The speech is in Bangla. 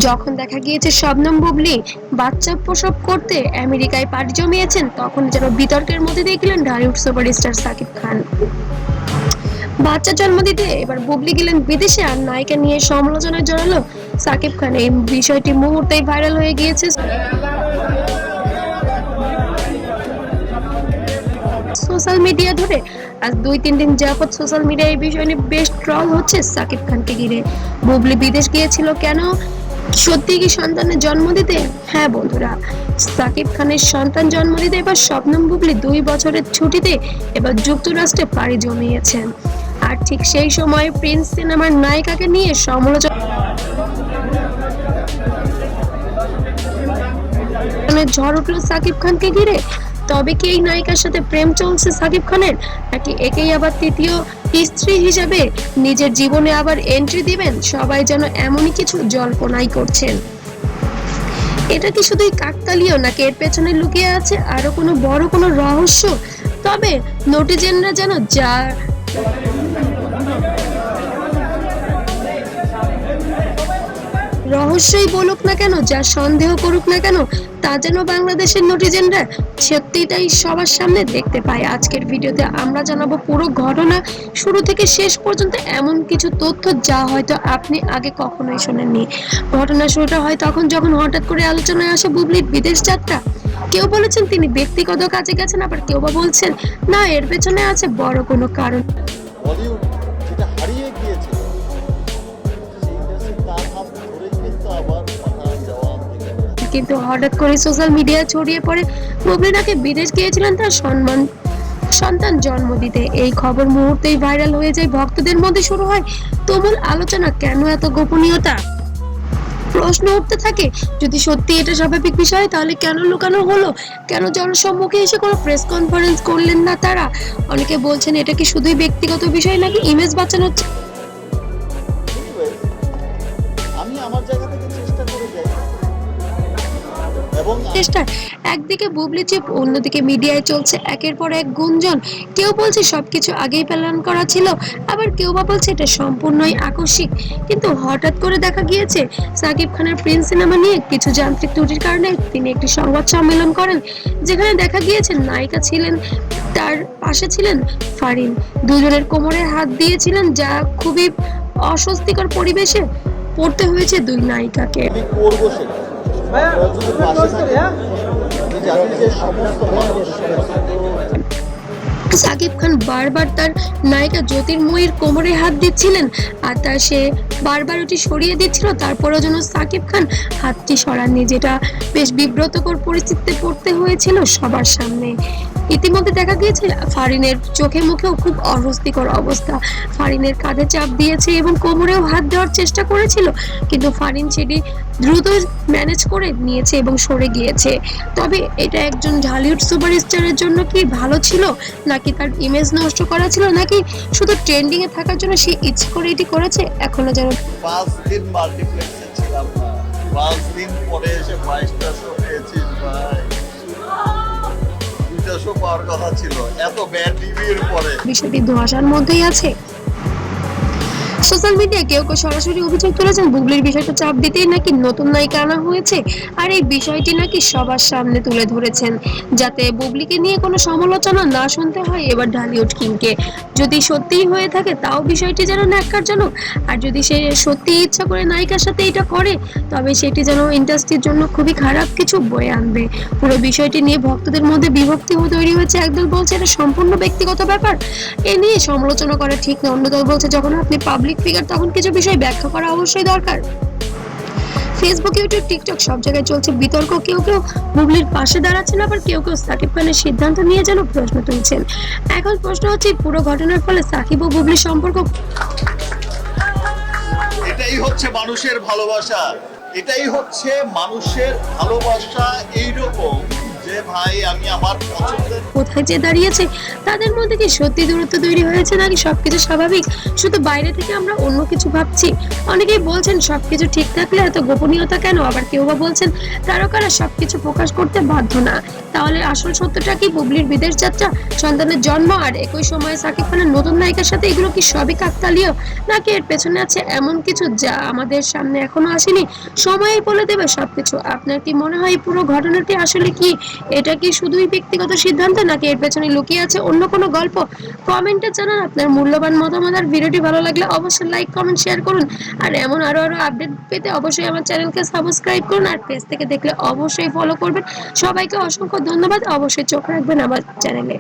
যখন দেখা গিয়েছে শবনম বুবলি বাচ্চা প্রসব করতে আমেরিকায় পাড়ি জমিয়েছেন, তখন যেন বিতর্কের মধ্যে দিয়ে গেলেন ঢালিউড সুপারস্টার সাকিব খান। বাচ্চা জন্ম দিতে এবার বুবলি গেলেন বিদেশে, আর নায়িকা নিয়ে সমালোচনায় জড়ালো সাকিব খান। এই বিষয়টি মুহূর্তেই ভাইরাল হয়ে গিয়েছে সোশ্যাল মিডিয়া ধরে। আজ 2-3 দিন যাবত সোশ্যাল মিডিয়ায় এই বিষয় নিয়ে বেশ ট্রল হচ্ছে সাকিব খানকে ঘিরে। বুবলি বিদেশ গিয়েছিল কেন? সত্যি কি সন্তানের জন্ম দিতে? হ্যাঁ বন্ধুরা, সাকিব খানের সন্তান জন্ম দিতে এবার শবনম বুবলি 2 বছরের ছুটিতে এবার যুক্তরাষ্ট্রে পাড়ি জমিয়েছেন। আর ঠিক সেই সময় প্রিন্স সিনেমার নায়িকাকে নিয়ে সমালোচনার ঝড় উঠল সাকিব খানকে ঘিরে। তবে কি এই নায়িকার সাথে প্রেম চলছে সাকিব খানের, নাকি একেই আবার তৃতীয় স্ত্রী হিসেবে নিজের জীবনে আবার এন্ট্রি দিবেন? সবাই যেন এমনই কিছু জল্পনাই করছেন। এটা কি শুধুই কাকতালীয়, নাকি এর পেছনে লুকিয়ে আছে আরো কোনো বড় কোনো রহস্য? তবে নেটিজেনরা যেন যা রহস্যই বলুক না কেন, যা সন্দেহ করুক না কেন, তা যেন বাংলাদেশের নেটিজেনরা সত্যিটাই সবার সামনে দেখতে পায়। আজকের ভিডিওতে আমরা জানাবো পুরো ঘটনা শুরু থেকে শেষ পর্যন্ত, এমন কিছু তথ্য যা হয়তো আপনি আগে কখনোই শোনেননি। ঘটনা শুরুটা হয় তখন যখন হঠাৎ করে আলোচনায় আসে বুবলির বিদেশ যাত্রা। কেউ বলেছেন তিনি ব্যক্তিগত কাজে গেছেন, আবার কেউ বা বলছেন না, এর পেছনে আছে বড় কোনো কারণ। বলিউড যেটা হারিয়ে গিয়েছে সেই ইন্ডাস্ট্রি তার হাত ধরে কিন্তু আবার কিন্তু হঠাৎ করে সোশ্যাল মিডিয়ায় ছড়িয়ে পড়ে বুবলি নাকি বিদেশ গিয়েছিলেন তার সন্তান জন্ম দিতে। এই খবর মুহূর্তেই ভাইরাল হয়ে যায়, ভক্তদের মধ্যে শুরু হয় তুমুল আলোচনা। কেন এত গোপনীয়তা? প্রশ্ন উঠতে থাকে, যদি সত্যি এটা স্বাভাবিক বিষয় তাহলে কেন লুকানো হলো? কেন জনসম্মুখে এসে কোনো প্রেস কনফারেন্স করলেন না তারা? অনেকে বলছেন এটা কি শুধুই ব্যক্তিগত বিষয়, নাকি ইমেজ বাঁচানোর আমি আমার জায়গা থেকে চেষ্টা করে যাই। চেষ্টা? একদিকে বুবলি চিপ, অন্যদিকে মিডিয়ায় চলছে একের পর এক গুঞ্জন। কেউ বলছে সবকিছু আগেই প্ল্যান করা ছিল, আবার কেউ বা বলছে এটা সম্পূর্ণই আকস্মিক। কিন্তু হঠাৎ করে দেখা গিয়েছে সাকিব খানের প্রিন্স সিনেমা নিয়ে কিছু যান্ত্রিক ত্রুটির কারণে তিনি একটি সংবাদ সম্মেলন করেন, যেখানে দেখা গিয়েছে নায়িকা ছিলেন, তার পাশে ছিলেন ফারিন। দুজনের কোমরে হাত দিয়েছিলেন, যা খুবই অস্বস্তিকর পরিবেশে পড়তে হয়েছে দুই নায়িকাকে। সাকিব খান বারবার তার নায়িকা জ্যোতির্ময়ীর কোমরে হাত দিচ্ছিলেন, আর তার সে বারবার ওটি সরিয়ে দিচ্ছিল, তারপরেও যেন সাকিব খান হাতটি সরাননি, যেটা বেশ বিব্রতকর পরিস্থিতিতে পড়তে হয়েছিল সবার সামনে। ইতিমধ্যে দেখা গিয়েছে ফারিনের চোখে মুখেও খুব অস্বস্তিকর অবস্থা। ফারিনের কাঁধে চাপ দিয়েছে এবং কোমরেও হাত দেওয়ার চেষ্টা করেছিল, কিন্তু ফারিন সেটি দ্রুত ম্যানেজ করে নিয়েছে এবং সরে গিয়েছে। তবে এটা একজন ঢালিউড সুপারস্টারের জন্য কি ভালো ছিল, নাকি তার ইমেজ নষ্ট করা ছিল, নাকি শুধু ট্রেন্ডিং এ থাকার জন্য সে ইচ্ছে করে এটি করেছে, এখনো যেন 5 দিন মাল্টিপ্লেক্সে ছিলাম না, 5 দিন পরে এসে 22টা শো পেয়েছিস ভাই। 2টা শো পাওয়ার কথা ছিল, এত ব্যাড রিভিউর পরে বিষয়টি ধোঁয়াশার মধ্যেই আছে। সোশ্যাল মিডিয়ায় কেউ কেউ সরাসরি অভিযোগ তুলেছেন বুবলির বিষয়টা চাপ দিতেই নাকি নতুন নায়িকা আনা হয়েছে, আর এই বিষয়টি নাকি সবার সামনে তুলে ধরেছেন যাতে বুবলিকে নিয়ে কোনো সমালোচনা না শুনতে হয় এবার ঢালিউড কিংকে। যদি সত্যিই হয়ে থাকে তাও বিষয়টি যেন ন্যাক্কারজনক, আর যদি সে সত্যি ইচ্ছা করে নায়িকার সাথে এটা করে তবে সেটি যেন ইন্ডাস্ট্রির জন্য খুবই খারাপ কিছু বয়ে আনবে। পুরো বিষয়টি নিয়ে ভক্তদের মধ্যে বিভক্তি তৈরি হয়েছে। একদল বলছে এটা সম্পূর্ণ ব্যক্তিগত ব্যাপার, এ নিয়ে সমালোচনা করা ঠিক না। অন্য দল বলছে যখন আপনি পাবলিক ফিগার তখন কিছু বিষয় ব্যাখ্যা করা অবশ্যই দরকার। ফেসবুক, ইউটিউব, টিকটক সব জায়গায় চলছে বিতর্ক। কেউ কেউ বুবলির পাশে দাঁড়াচ্ছেন, আবার কেউ কেউ সাকিব খানের সিদ্ধান্ত নিয়ে যেন প্রশ্ন তুলছেন। এখন প্রশ্ন হচ্ছে পুরো ঘটনার ফলে সাকিব ও বুবলির সম্পর্ক। এটাই হচ্ছে মানুষের ভালোবাসা, এটাই হচ্ছে মানুষের ভালোবাসা। এইরকম যে আরে ভাই আমি আমার পছন্দের কোথায় যে দাঁড়িয়েছে, তাদের মধ্যে কি সত্যি দূরত্ব তৈরি হয়েছে নাকি সবকিছু স্বাভাবিক, শুধু বাইরে থেকে আমরা অন্য কিছু ভাবছি? অনেকেই বলছেন সবকিছু ঠিক থাকলে এত গোপনীয়তা কেন, আবার কেউ বা বলছেন তারকারা সবকিছু প্রকাশ করতে বাধ্য না। তাহলে আসল সত্যটা কি? বুবলির বিদেশ যাত্রা, সন্তানের জন্ম আর একই সময়ে সাকিব খানের নতুন নায়িকার সাথে, এগুলো কি সবই কাকতালীয়, নাকি এর পেছনে আছে এমন কিছু যা আমাদের সামনে এখনো আসেনি? সময়ই বলে দেবে সবকিছু। আপনার কি মনে হয় এই পুরো ঘটনাটি আসলে কি, এটা কি শুধুই ব্যক্তিগত সিদ্ধান্ত, নাকি এর পেছনে লুকিয়ে আছে অন্য কোনো গল্প? কমেন্টে জানান আপনার মূল্যবান মতামত। আর ভিডিওটি ভালো লাগলে অবশ্যই লাইক কমেন্ট শেয়ার করুন। আর এমন আরো আপডেট পেতে অবশ্যই আমার চ্যানেলকে সাবস্ক্রাইব করুন, আর পেজ থেকে দেখলে অবশ্যই ফলো করবেন। সবাইকে অসংখ্য ধন্যবাদ। অবশ্যই চোখ রাখবেন আমার চ্যানেলে।